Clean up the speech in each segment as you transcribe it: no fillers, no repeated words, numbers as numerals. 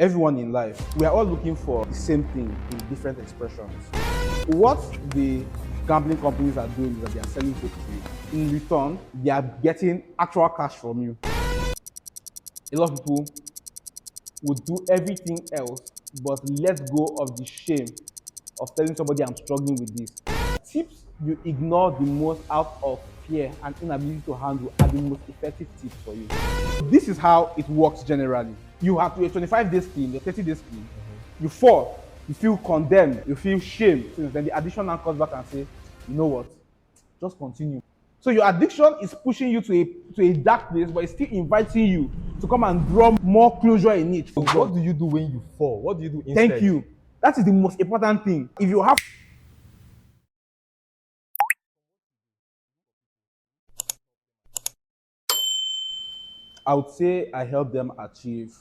Everyone in life, we are all looking for the same thing in different expressions. What the gambling companies are doing is that they are selling hope to you. In return, they are getting actual cash from you. A lot of people would do everything else but let go of the shame of telling somebody I'm struggling with this. Tips you ignore the most out of fear and inability to handle are the most effective tips for you. This is how it works generally. You have to a 25 days clean, a 30 days clean. You fall, you feel condemned, you feel shame. So then the addiction now comes back and say, you know what? Just continue. So your addiction is pushing you to a dark place, but it's still inviting you to come and draw more closure in it. So what do you do when you fall? What do you do instead? Thank you. That is the most important thing. If you have I would say I help them achieve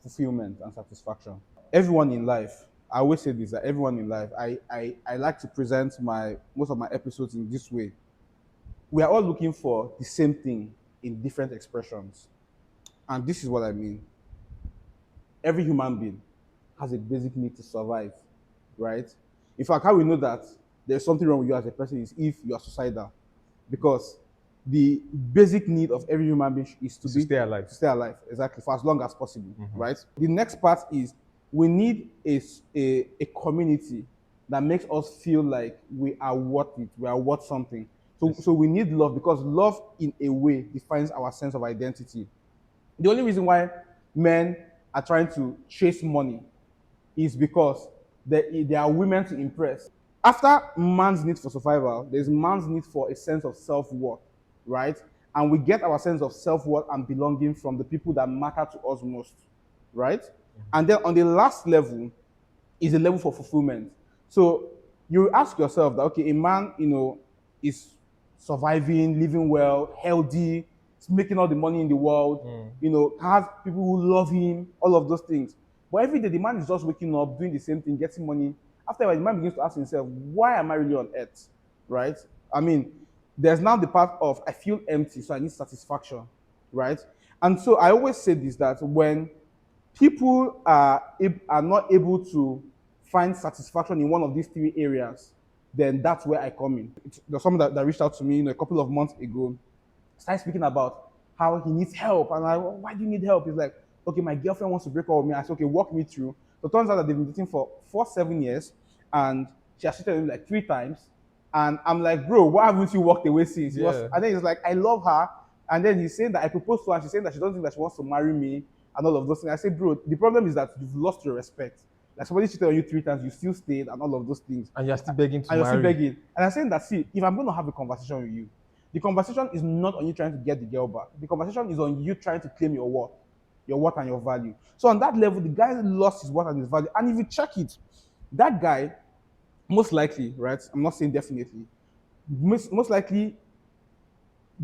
fulfillment and satisfaction. Everyone in life, I always say this, that everyone in life, I like to present most of my episodes in this way. We are all looking for the same thing in different expressions. And this is what I mean. Every human being has a basic need to survive, right? In fact, how we know that there's something wrong with you as a person is if you are suicidal. Because the basic need of every human being is to stay alive. To stay alive, exactly, for as long as possible, right? The next part is we need a community that makes us feel like we are worth it, we are worth something. So we need love, because love, in a way, defines our sense of identity. The only reason why men are trying to chase money is because they are women to impress. After man's need for survival, there's man's need for a sense of self-worth, right? And we get our sense of self-worth and belonging from the people that matter to us most, right? And then on the last level is a level for fulfillment. So you ask yourself that, okay, a man, is surviving, living well, healthy, is making all the money in the world, has people who love him, all of those things. But every day the man is just waking up, doing the same thing, getting money. After a while, the man begins to ask himself, why am I really on earth, right? I mean, there's now the part of, I feel empty, so I need satisfaction, right? And so I always say this, that when people are not able to find satisfaction in one of these three areas, then that's where I come in. There's someone that reached out to me a couple of months ago, started speaking about how he needs help. And why do you need help? He's like, okay, my girlfriend wants to break up with me. I said, okay, walk me through. So it turns out that they've been dating for 7 years, and she has cheated on him like 3 times. And I'm like, bro, why haven't you walked away since? And then he's like, I love her. And then he's saying that I proposed to her, and she's saying that she doesn't think that she wants to marry me and all of those things. I say, bro, the problem is that you've lost your respect. Like, somebody cheated on you 3 times, you still stayed and all of those things. And you're still begging to marry. And you're still begging. And I'm saying that, see, if I'm going to have a conversation with you, the conversation is not on you trying to get the girl back. The conversation is on you trying to claim your worth and your value. So on that level, the guy lost his worth and his value. And if you check it, that guy, most likely, right? I'm not saying definitely, most likely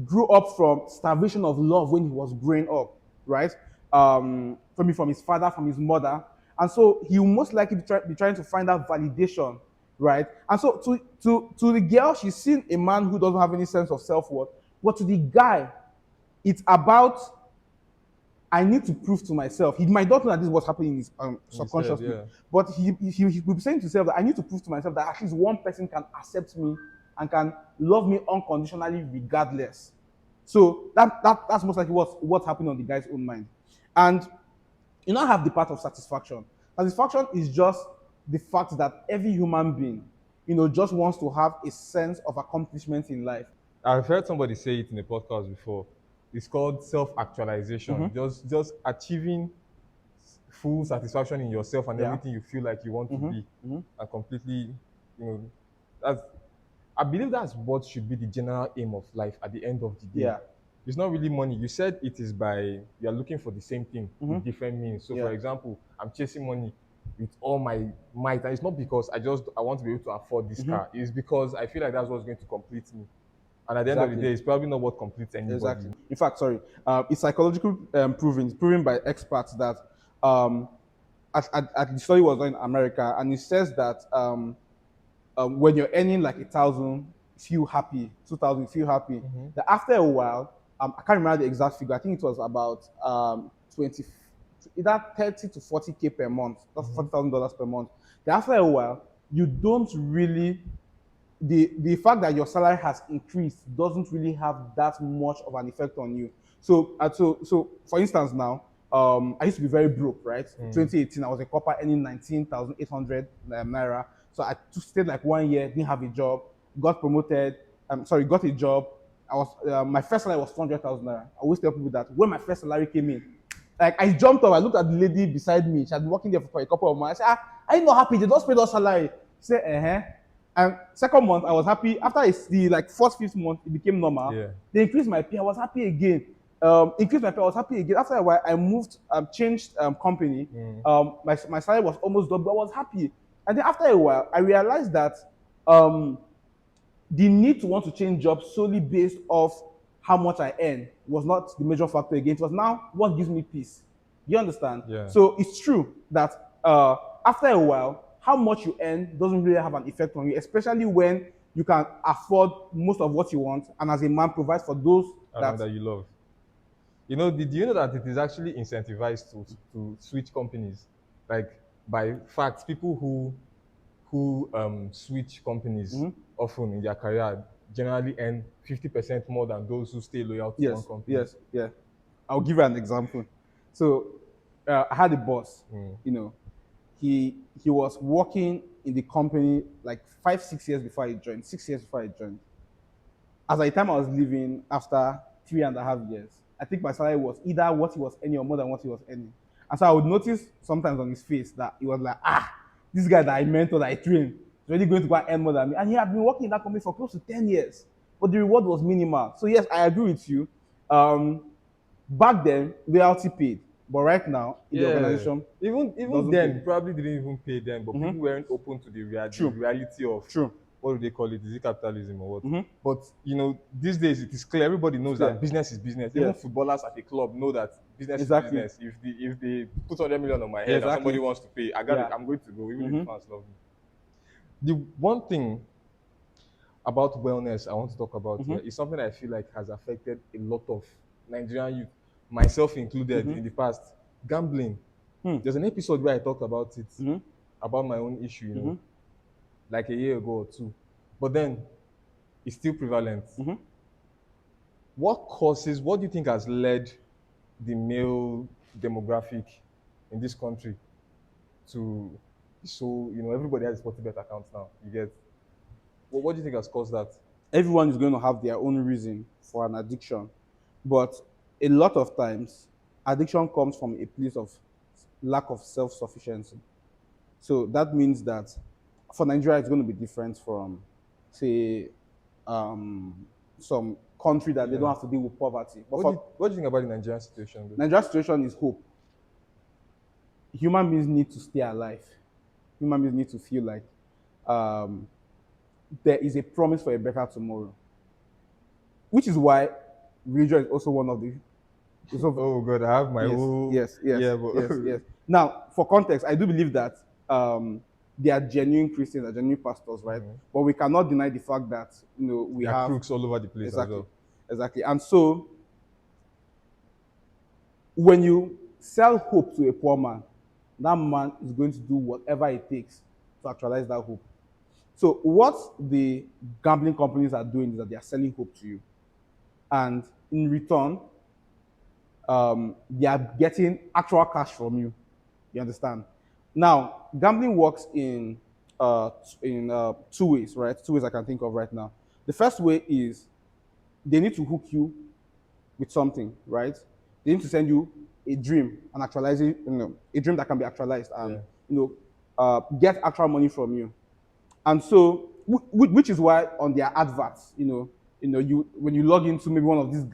grew up from starvation of love when he was growing up, right? From his father, from his mother. And so he will most likely be trying to find that validation, right? And so to the girl, she's seen a man who doesn't have any sense of self-worth. But to the guy, it's about, I need to prove to myself. He might not know that this is what's happening in his subconsciously. But he will be saying to himself that I need to prove to myself that at least one person can accept me and can love me unconditionally regardless. So that's most likely what's happening on the guy's own mind. And you now have the part of satisfaction. Satisfaction is just the fact that every human being, just wants to have a sense of accomplishment in life. I've heard somebody say it in a podcast before. It's called self-actualization. Just achieving full satisfaction in yourself and everything you feel like you want to be, and completely, I believe that's what should be the general aim of life at the end of the day. It's not really money. You said it is you're looking for the same thing with different means. So for example, I'm chasing money with all my might, and it's not because I want to be able to afford this car. It's because I feel like that's what's going to complete me. And at the end of the day, it's probably not what completes anybody. Exactly. In fact, it's psychologically proven by experts that the study was done in America, and it says that when you're earning like 1,000, you feel happy, 2,000, you feel happy. That after a while, I can't remember the exact figure. I think it was about either 30 to 40K per month. That's $40,000 per month. Then after a while, you don't really, the fact that your salary has increased doesn't really have that much of an effect on you. So for instance now, I used to be very broke, right? 2018, I was a copper earning 19,800 naira. So I stayed like 1 year, didn't have a job, got promoted. Got a job. I was my first salary was 400,000 naira. I always tell people that when my first salary came in, like I jumped up, I looked at the lady beside me. She had been working there for a couple of months. I said, "Are you not happy? They just paid us salary." She said, And second month, I was happy. After the like fourth, fifth month, it became normal. Yeah. They increased my pay. I was happy again. Increased my pay. I was happy again. After a while, I moved, changed company. My salary was almost double. I was happy. And then after a while, I realized that the need to want to change jobs solely based off how much I earn was not the major factor again. It was now what gives me peace. You understand? Yeah. So it's true that after a while, how much you earn doesn't really have an effect on you, especially when you can afford most of what you want, and as a man provide for those that you love. You know, did you know that it is actually incentivized to switch companies? Like, by fact, people who switch companies often in their career generally earn 50% more than those who stay loyal to one company. Yes, yeah. I'll give you an example. So I had a boss, you know, he was working in the company like 5-6 years before I joined, 6 years before I joined. As at the time I was leaving after 3.5 years, I think my salary was either what he was earning or more than what he was earning. And so I would notice sometimes on his face that he was like, this guy that I mentored, that I trained, is really going to go and earn more than me. And he had been working in that company for close to 10 years. But the reward was minimal. So yes, I agree with you. Back then, loyalty paid. But right now, in the organization, even then, probably didn't even pay them, but people weren't open to the reality of what do they call it? Is it capitalism or what? But you know, these days it is clear. Everybody knows that business is business. Even footballers at a club know that business is business. If they put 100 million on my head and somebody wants to pay, I'm going to go, even if fans love me. The one thing about wellness I want to talk about here is something I feel like has affected a lot of Nigerian youth, myself included, in the past. Gambling. There's an episode where I talked about it, about my own issue, you know, like a year ago or two. But then it's still prevalent. What do you think has led the male demographic in this country to be so, you know, everybody has a Sportybet account now, you get? What do you think has caused that? Everyone is going to have their own reason for an addiction. But a lot of times, addiction comes from a place of lack of self-sufficiency. So that means that for Nigeria, it's going to be different from, say, some country that they don't have to deal with poverty. But what do you think about the Nigerian situation? The Nigerian situation is hope. Human beings need to stay alive. Human beings need to feel like there is a promise for a better tomorrow. Which is why religion is also one of the... Oh God, I have my Yes. Now, for context, I do believe that they are genuine Christians, are genuine pastors, right? But we cannot deny the fact that, you know, we have crooks all over the place as well. Exactly. And so, when you sell hope to a poor man, that man is going to do whatever it takes to actualize that hope. So what the gambling companies are doing is that they are selling hope to you. And in return, they are getting actual cash from you. You understand? Now, gambling works in 2 ways, right? 2 ways I can think of right now. The first way is they need to hook you with something, right? They need to send you a dream and actualize it, you know, a dream that can be actualized and you know, get actual money from you. And so, which is why on their adverts, you know, when you log into maybe one of these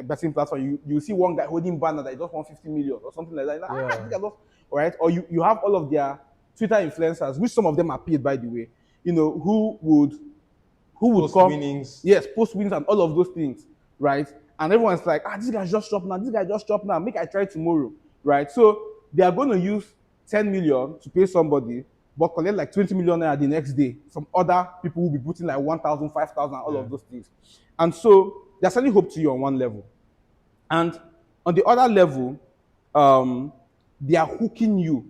betting platforms, you see one guy holding banner that he just won 50 million or something like that. Right? Or you have all of their Twitter influencers, which some of them are paid, by the way, you know, who would post come, winnings. Yes, post winnings and all of those things, right? And everyone's like, this guy just dropped now, make I try tomorrow, right? So they are going to use 10 million to pay somebody, but collect like 20 million the next day from other people who will be putting like 1,000, 5,000, all of those things. And so they're selling hope to you on one level. And on the other level, they are hooking you.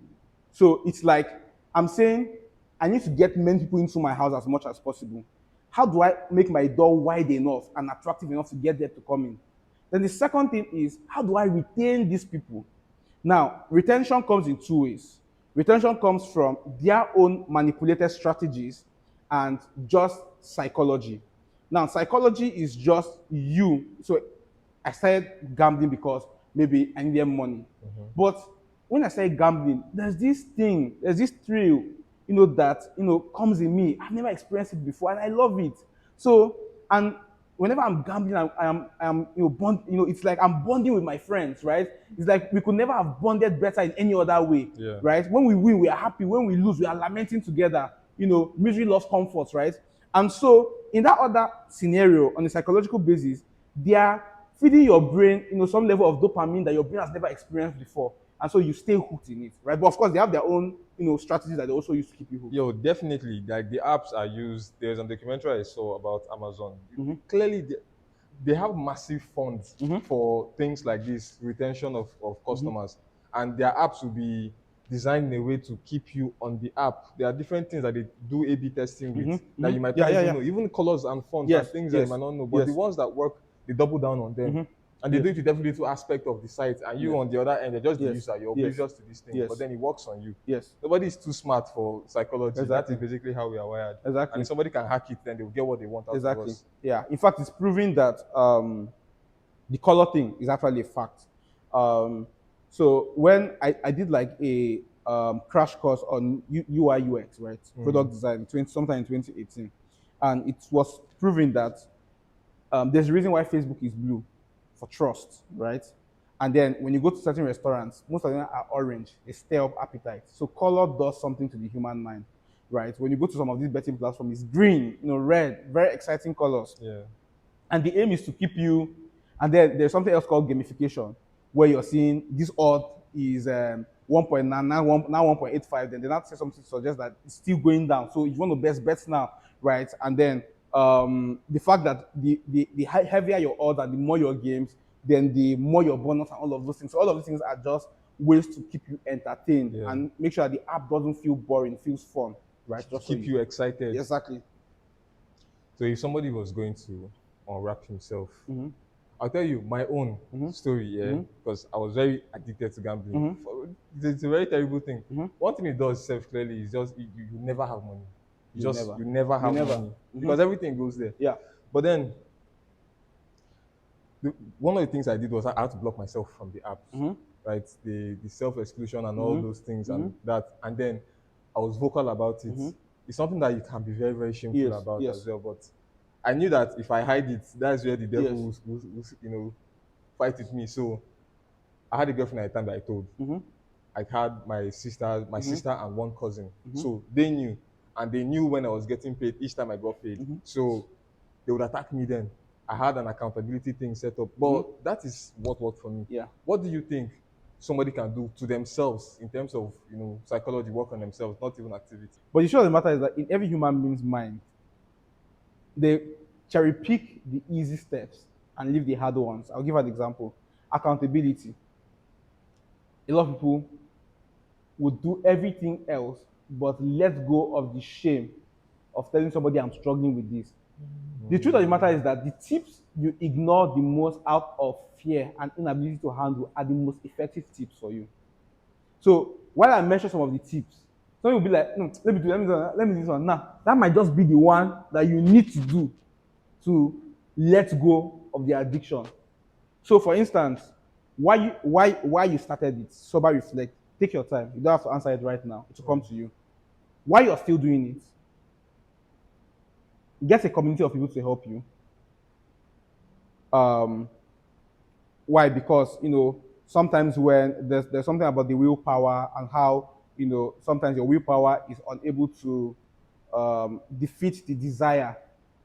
So it's like I'm saying I need to get many people into my house as much as possible. How do I make my door wide enough and attractive enough to get them to come in? Then the second thing is, how do I retain these people? Now, retention comes in two ways. Retention comes from their own manipulated strategies and just psychology. Now, psychology is just you. So I started gambling because maybe I needed money. But when I started gambling, there's this thing, there's this thrill, that comes in me. I've never experienced it before, and I love it. So, and whenever I'm gambling, I'm bond, it's like I'm bonding with my friends, right? It's like we could never have bonded better in any other way, right? When we win, we are happy. When we lose, we are lamenting together. Misery loves comfort, right? And so, in that other scenario, on a psychological basis, they are feeding your brain, some level of dopamine that your brain has never experienced before. And so you stay hooked in it, right? But of course, they have their own, strategies that they also use to keep you hooked. Yo, definitely. Like the apps are used. There's a documentary I saw about Amazon. Clearly, they have massive funds for things like this, retention of customers. And their apps will be designed in a way to keep you on the app. There are different things that they do A/B testing with that you might not even know. Even colors and fonts and things that you might not know. But the ones that work, they double down on them. And they do it with every little aspect of the site. And you on the other end, you're just the user, you're oblivious to this thing. But then it works on you. Nobody is too smart for psychology. That is basically how we are wired. And if somebody can hack it, then they'll get what they want out of us. Yeah. In fact, it's proving that the color thing is actually a fact. So when I did like a crash course on UI UX, right? Product design, sometime in 2018. And it was proving that there's a reason why Facebook is blue. For trust, right? And then when you go to certain restaurants, most of them are orange. They stir up appetite. So color does something to the human mind, right? When you go to some of these betting platforms, it's green, red, very exciting colors. And the aim is to keep you. And then there's something else called gamification, where you're seeing this odd is 1.9, now 1.85. Then they not say something to suggest that it's still going down. So you want the best bets now, right? And then the fact that the heavier your odds and the more your games, then the more your bonus and all of those things. So all of these things are just ways to keep you entertained and make sure that the app doesn't feel boring, feels fun, right? Just keep you excited. Exactly. So if somebody was going to unwrap himself, I'll tell you my own story, because I was very addicted to gambling. It's a very terrible thing. One thing it does self-clearly is just you never have money. You never have money because everything goes there. But then one of the things I did was I had to block myself from the app, right? The self-exclusion and all those things and that. And then I was vocal about it. It's something that you can be very, very shameful about as well. But I knew that if I hide it, that's where the devil will fight with me. So I had a girlfriend at the time that I told. I had my sister and one cousin. So they knew. And they knew when I was getting paid each time I got paid. So they would attack me then. I had an accountability thing set up. But that is what worked for me. What do you think somebody can do to themselves in terms of psychology, work on themselves, not even activity? But the truth of the matter is that in every human being's mind, they cherry pick the easy steps and leave the hard ones. I'll give an example. Accountability. A lot of people would do everything else but let go of the shame of telling somebody I'm struggling with this. The truth of the matter is that the tips you ignore the most out of fear and inability to handle are the most effective tips for you. So while I mention some of the tips, some people will be like, no, let me do this one. Nah, that might just be the one that you need to do to let go of the addiction. So for instance, why you started it, sober reflect, take your time. You don't have to answer it right now. It will come to you. Why you're still doing it, get a community of people to help you. Why? Because sometimes when there's something about the willpower and how sometimes your willpower is unable to defeat the desire,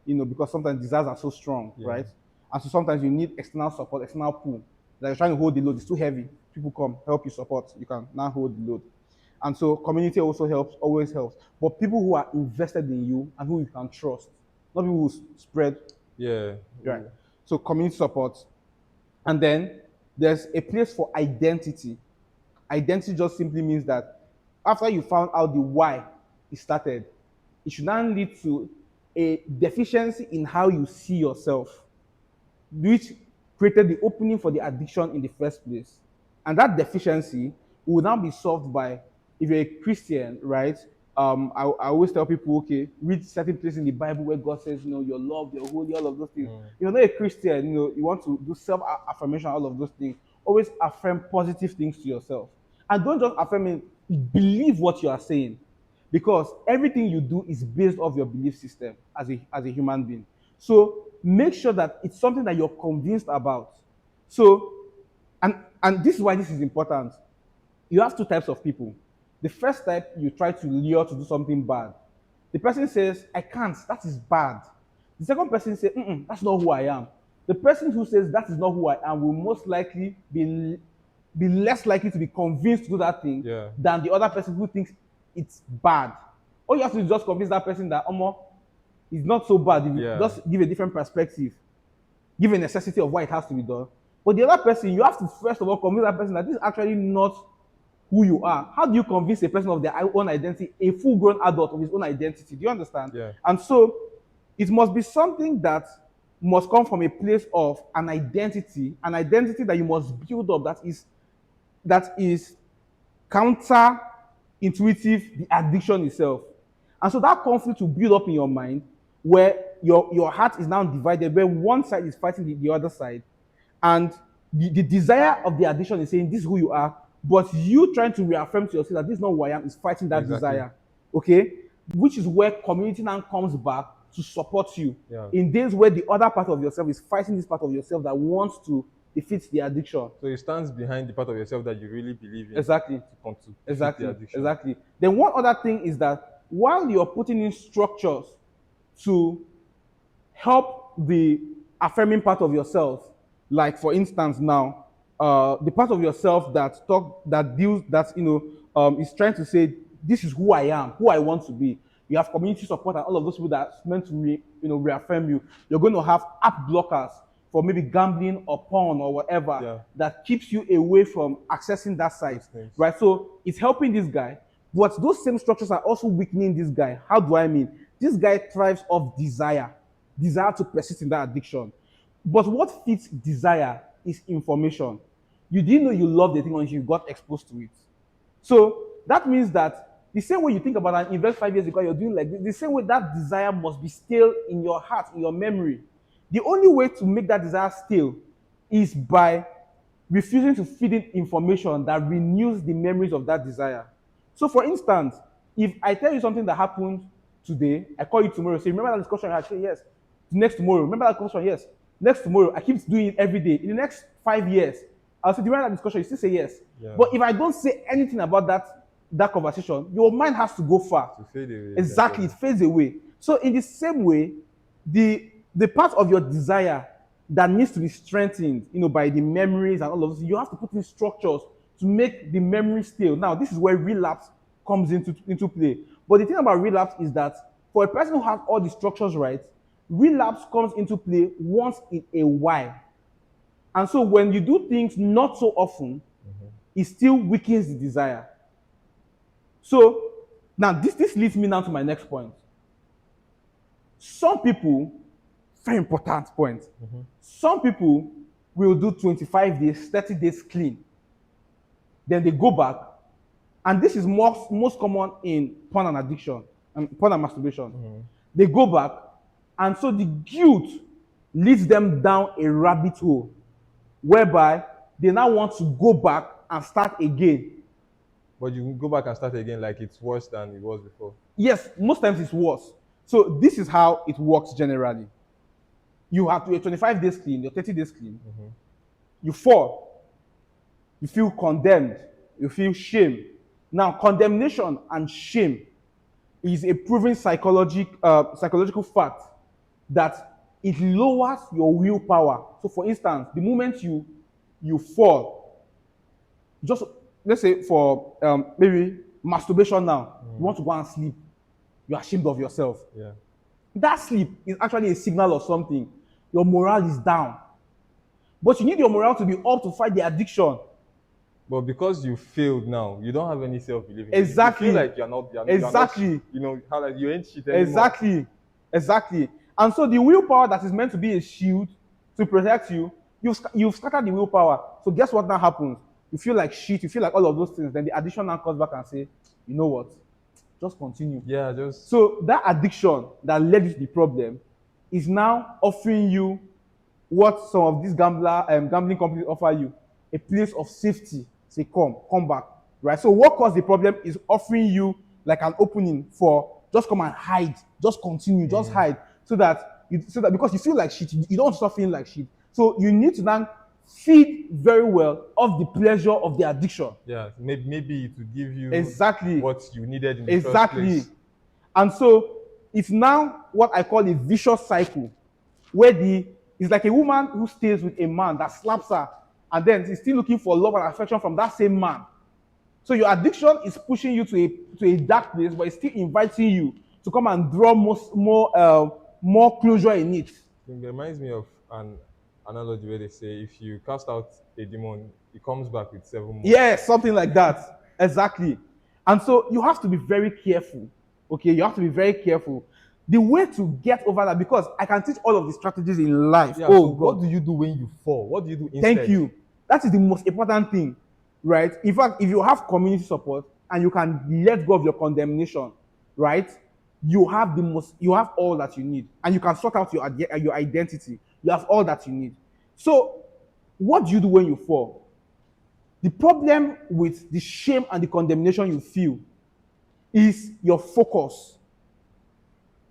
because sometimes desires are so strong, right? And so sometimes you need external support, external pull. Like you're trying to hold the load, it's too heavy. People come, help you support, you can now hold the load. And so community also helps, always helps. But people who are invested in you and who you can trust, not people who spread. Right. So community support. And then there's a place for identity. identity just simply means that after you found out the why it started, it should now lead to a deficiency in how you see yourself, which created the opening for the addiction in the first place. And that deficiency will now be solved by, if you're a Christian, right? I always tell people, okay, read certain places in the Bible where God says, you're loved, you're holy, all of those things. If you're not a Christian, you want to do self-affirmation, all of those things. Always affirm positive things to yourself. And don't just affirm it, believe what you are saying. Because everything you do is based off your belief system as a human being. So make sure that it's something that you're convinced about. So, and this is why this is important. You have two types of people. The first type, you try to lure to do something bad. The person says, I can't, that is bad. The second person says, that's not who I am. The person who says that is not who I am will most likely be less likely to be convinced to do that thing than the other person who thinks it's bad. All you have to do is just convince that person that it's not so bad. If you just give a different perspective, give a necessity of why it has to be done. But the other person, you have to first of all convince that person that this is actually not who you are. How do you convince a person of their own identity, a full-grown adult of his own identity? Do you understand? Yeah. And so it must be something that must come from a place of an identity that you must build up that is counter-intuitive the addiction itself. And so that conflict will build up in your mind where your heart is now divided, where one side is fighting the other side. And the desire of the addiction is saying, this is who you are, but you trying to reaffirm to yourself that this is not who I am is fighting that desire. Okay? Which is where community now comes back to support you. In days where the other part of yourself is fighting this part of yourself that wants to defeat the addiction. So it stands behind the part of yourself that you really believe in. Exactly. To exactly. The addiction. Exactly. Then one other thing is that while you're putting in structures to help the affirming part of yourself, like for instance now, the part of yourself is trying to say, this is who I am, who I want to be. You have community support and all of those people that's meant to reaffirm you. You're going to have app blockers for maybe gambling or porn or whatever that keeps you away from accessing that site, right? So it's helping this guy, but those same structures are also weakening this guy. How do I mean? This guy thrives off desire to persist in that addiction. But what feeds desire is information. You didn't know you loved the thing until you got exposed to it. So that means that the same way you think about an event 5 years ago, you're doing like this, the same way that desire must be still in your heart, in your memory. The only way to make that desire still is by refusing to feed in information that renews the memories of that desire. So for instance, if I tell you something that happened today, I call you tomorrow, say, remember that discussion? I say, yes. Next tomorrow, remember that discussion? Yes. Next tomorrow, I keep doing it every day. In the next 5 years, I'll say, do you remember that discussion? You still say yes. But if I don't say anything about that conversation, your mind has to go far. To fade away. Exactly, it fades away. So in the same way, the part of your desire that needs to be strengthened, by the memories and all of this, you have to put in structures to make the memory stale. Now, this is where relapse comes into play. But the thing about relapse is that for a person who has all the structures right, relapse comes into play once in a while. And so when you do things not so often, it still weakens the desire. So now this leads me now to my next point. Some people, very important point, some people will do 25 days, 30 days clean. Then they go back, and this is most common in porn and addiction, and porn and masturbation. They go back, and so the guilt leads them down a rabbit hole, whereby they now want to go back and start again. But you can go back and start again like it's worse than it was before. Yes, most times it's worse. So this is how it works generally. You have to, your 25 days clean, your 30 days clean. You fall. You feel condemned. You feel shame. Now, condemnation and shame is a proven psychological fact that it lowers your willpower. So for instance, the moment you fall, just let's say for maybe masturbation now, you want to go and sleep, you're ashamed of yourself. That sleep is actually a signal of something. Your morale is down. But you need your morale to be up to fight the addiction. But because you failed now, you don't have any self-belief. Exactly. You feel like you're not, Exactly. you know, how like you ain't shit anymore. Exactly. And so the willpower that is meant to be a shield to protect you, you've scattered the willpower. So guess what now happens? You feel like shit, you feel like all of those things. Then the addiction now comes back and say, you know what? Just continue. Yeah, just So that addiction that led you to the problem is now offering you what some of these gambling companies offer you, a place of safety. Say, come back, right? So what caused the problem is offering you like an opening for just come and hide, just continue, just hide, so that because you feel like shit, you don't stop feeling like shit. So you need to now feed very well of the pleasure of the addiction. yeah, maybe it will give you Exactly what you needed in the first place. And so it's now what I call a vicious cycle, where it's like a woman who stays with a man that slaps her, and then she's still looking for love and affection from that same man. So your addiction is pushing you to a dark place, but it's still inviting you to come and draw more closure in it. It reminds me of an analogy where they say if you cast out a demon, it comes back with 7 more. Yeah, something like that. Exactly. And so you have to be very careful. Okay, you have to be very careful. The way to get over that, because I can teach all of the strategies in life. Yeah, so what do you do when you fall? What do you do instead? Thank you. That is the most important thing, right? In fact, if you have community support and you can let go of your condemnation, right? You have all that you need, and you can sort out your identity. You have all that you need. So, what do you do when you fall? The problem with the shame and the condemnation you feel is your focus.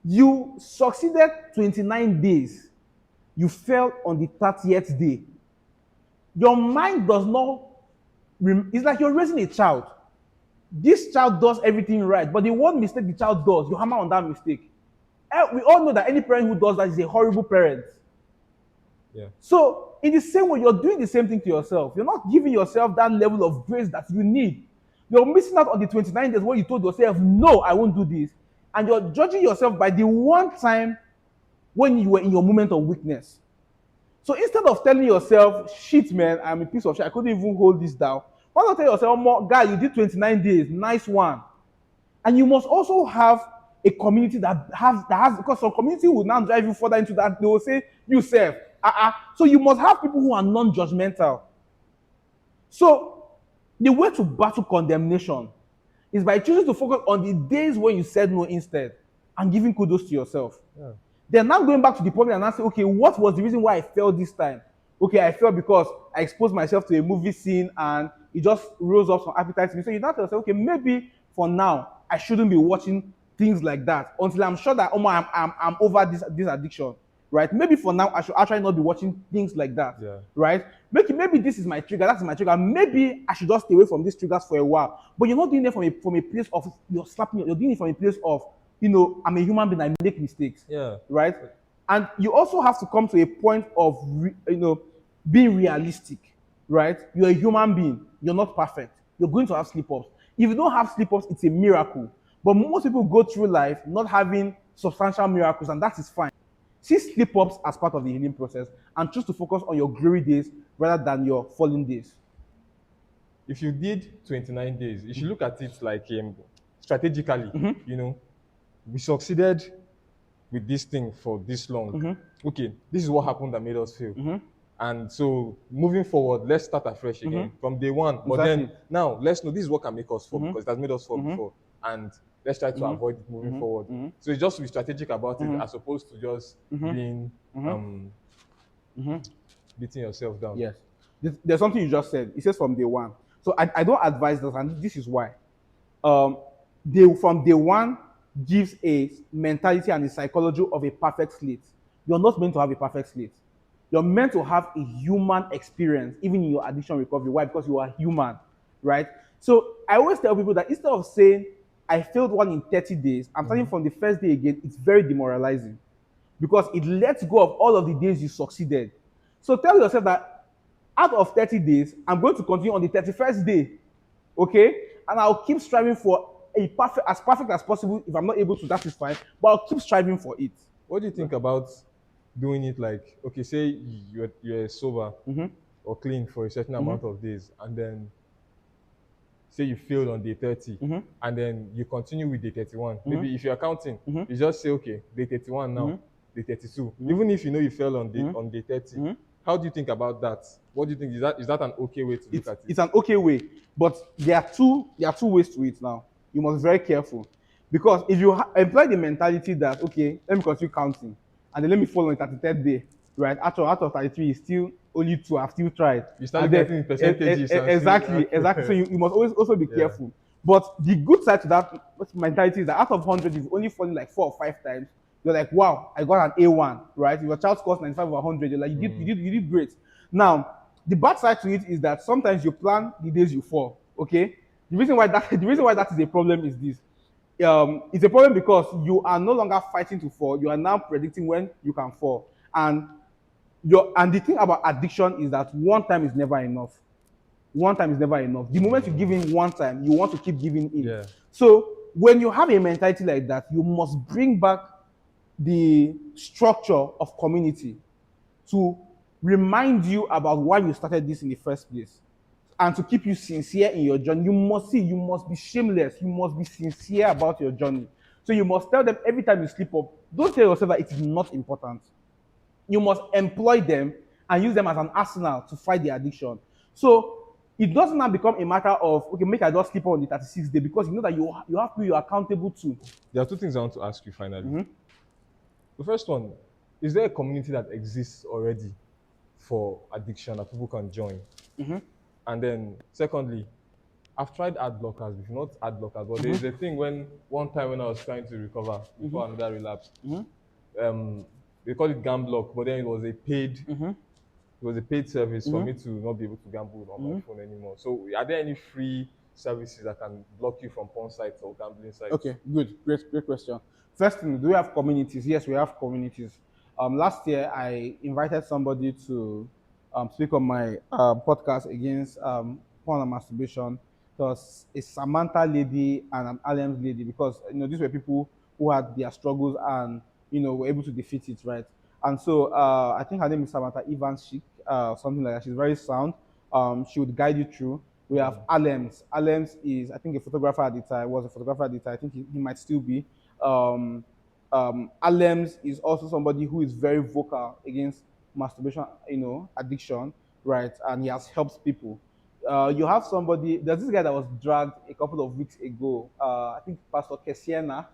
You succeeded 29 days. You fell on the 30th day. Your mind does not, it's like you're raising a child. This child does everything right, but the one mistake the child does, you hammer on that mistake. We all know that any parent who does that is a horrible parent. Yeah. So, in the same way, you're doing the same thing to yourself. You're not giving yourself that level of grace that you need. You're missing out on the 29 days where you told yourself, no, I won't do this. And you're judging yourself by the one time when you were in your moment of weakness. So instead of telling yourself, shit, man, I'm a piece of shit, I couldn't even hold this down. Why not tell yourself, more, guy, you did 29 days, nice one. And you must also have a community that has, because some community will now drive you further into that. They will say, you self, So you must have people who are non-judgmental. So the way to battle condemnation is by choosing to focus on the days when you said no instead and giving kudos to yourself. Yeah. Then now going back to the problem and now say, okay, what was the reason why I failed this time? Okay, I failed because I exposed myself to a movie scene and it just rose up some appetite to me. So you now tell yourself, okay, maybe for now I shouldn't be watching things like that until I'm sure that I'm over this addiction, right? Maybe for now I should actually not be watching things like that, right? Maybe this is my trigger, that's my trigger. Maybe I should just stay away from these triggers for a while. But you're not doing it from a place of you're slapping. You're doing it from a place of, I'm a human being, I make mistakes, right? And you also have to come to a point of being realistic, right? You're a human being. You're not perfect. You're going to have slip-ups. If you don't have slip-ups, it's a miracle. But most people go through life not having substantial miracles, and that is fine. See slip-ups as part of the healing process and choose to focus on your glory days rather than your fallen days. If you did 29 days, you should look at it like strategically. We succeeded with this thing for this long. Okay, this is what happened that made us fail. And so moving forward, let's start afresh again from day one. But then now let's know this is what can make us fall because it has made us fall before. And let's try to avoid it moving forward. So it's just to be strategic about it as opposed to just being beating yourself down. Yes. There's something you just said. It says from day one. So I don't advise this, and this is why. From day one gives a mentality and a psychology of a perfect slate. You're not meant to have a perfect slate. You're meant to have a human experience, even in your addiction recovery. Why? Because you are human, right? So I always tell people that instead of saying, I failed one in 30 days, I'm starting from the first day again, it's very demoralizing because it lets go of all of the days you succeeded. So tell yourself that out of 30 days, I'm going to continue on the 31st day, okay? And I'll keep striving for as perfect as possible. If I'm not able to, that is fine, but I'll keep striving for it. What do you think about doing it like, okay, say you're sober or clean for a certain amount of days, and then say you failed on day 30, and then you continue with day 31. Maybe if you're counting, you just say, okay, day 31 now, day 32. Even if you know you failed on day 30, how do you think about that? What do you think? Is that an okay way to look at it? It's an okay way, but there are two ways to it now. You must be very careful, because if you employ the mentality that, okay, let me continue counting, and then let me fall on the 33rd day, right? Out of 33 is still only 2. I've still tried. You start getting percentages. Exactly. So you must always also be careful. But the good side to that mentality is that out of 100, is only falling like 4 or 5 times. You're like, wow, I got an A1, right? If your child scores 95 over 100, you're like, you did great. Now, the bad side to it is that sometimes you plan the days you fall. Okay. The reason why that is a problem is this. It's a problem because you are no longer fighting to fall. You are now predicting when you can fall. And the thing about addiction is that one time is never enough. One time is never enough. The moment you give in one time, you want to keep giving in. Yeah. So when you have a mentality like that, you must bring back the structure of community to remind you about why you started this in the first place, and to keep you sincere in your journey. You must be shameless. You must be sincere about your journey. So you must tell them every time you slip up, don't tell yourself that it is not important. You must employ them and use them as an arsenal to fight the addiction. So it doesn't now become a matter of, okay, make I just sleep on the 36th day, because you know that you have to be accountable to. There are 2 things I want to ask you finally. The first one, is there a community that exists already for addiction that people can join? And then secondly, I've tried ad blockers, not ad blockers, but there's a thing one time when I was trying to recover before another relapse, they call it Gamblock, but then it was a paid service for me to not be able to gamble on my phone anymore. So are there any free services that can block you from porn sites or gambling sites? Okay, good. Great question. First thing, do we have communities? Yes, we have communities. Last year, I invited somebody to speak on my podcast against porn and masturbation. It was a Samantha lady and an Allen's lady, because these were people who had their struggles and were able to defeat it, right? And so I think her name is Samantha Evans-Schick, something like that. She's very sound. She would guide you through. We have Alems. Alems is, I think, a photographer at the time. Was a photographer at the time. I think he might still be. Alems is also somebody who is very vocal against masturbation, addiction, right? And he has helped people. You have somebody. There's this guy that was dragged a couple of weeks ago. I think Pastor Kesiena,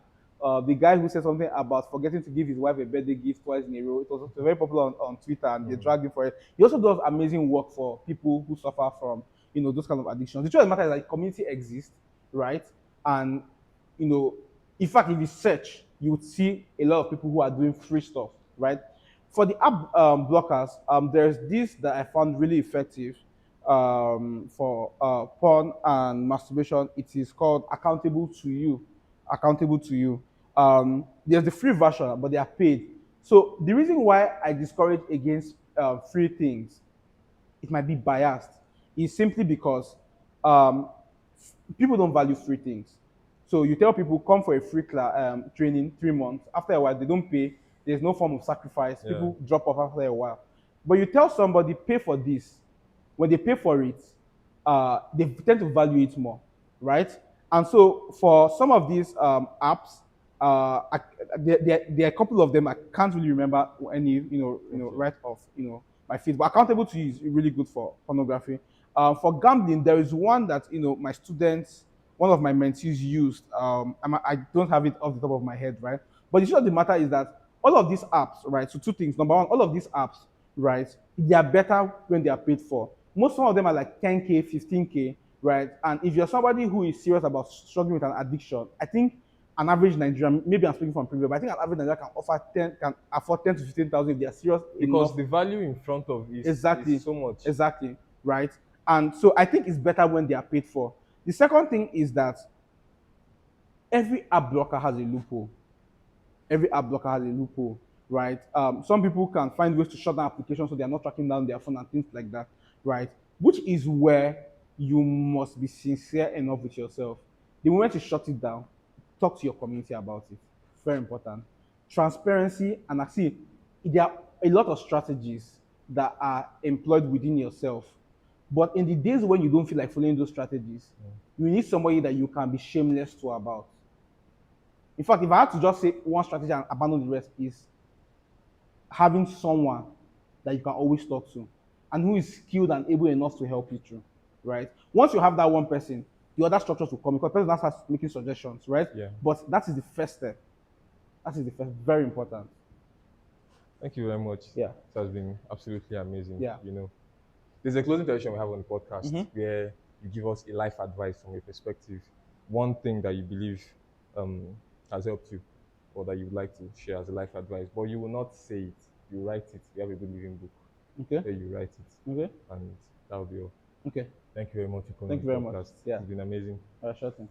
the guy who said something about forgetting to give his wife a birthday gift twice in a row. It was very popular on Twitter, and they dragged him for it. He also does amazing work for people who suffer from those kind of addictions. The truth of the matter is that community exists, right? And in fact, if you search, you would see a lot of people who are doing free stuff, right? For the app blockers, there's this that I found really effective for porn and masturbation. It is called Accountable to You. Accountable to You. There's the free version, but they are paid. So the reason why I discourage against free things, it might be biased, is simply because people don't value free things. So you tell people, come for a free training, 3 months. After a while, they don't pay. There's no form of sacrifice. Yeah. People drop off after a while. But you tell somebody, pay for this. When they pay for it, they tend to value it more, right? And so for some of these apps, there are a couple of them. I can't really remember any, right off, my feed. But Accountable to You is really good for pornography. For gambling, there is one that my students, one of my mentees used. I don't have it off the top of my head, right? But the truth of the matter is that all of these apps, right? So 2 things. Number one, all of these apps, right? They are better when they are paid for. Some of them are like 10K, 15K, right? And if you're somebody who is serious about struggling with an addiction, I think an average Nigerian, maybe I'm speaking from previous, but I think an average Nigerian can afford 10 to 15,000 if they are serious. Because enough. The value in front of it is so much. Exactly, right? And so I think it's better when they are paid for. The second thing is that every app blocker has a loophole. Every app blocker has a loophole, right? Some people can find ways to shut down applications so they are not tracking down their phone and things like that, right? Which is where you must be sincere enough with yourself. The moment you shut it down, talk to your community about it. Very important. Transparency, and I see there are a lot of strategies that are employed within yourself. But in the days when you don't feel like following those strategies, You need somebody that you can be shameless to about. In fact, if I had to just say one strategy and abandon the rest, is having someone that you can always talk to and who is skilled and able enough to help you through, right? Once you have that one person, the other structures will come because the person now starts making suggestions, right? Yeah. But that is the first step. That is the first, very important. Thank you very much. Yeah. It has been absolutely amazing. Yeah. You know, there's a closing question we have on the podcast where you give us a life advice from your perspective. One thing that you believe has helped you or that you would like to share as a life advice, but you will not say it. You write it. You have a good living book. Okay. Where you write it. Okay. And that will be all. Okay. Thank you very much for coming Thank you on very the much. podcast. Yeah. It's been amazing. Sure thing.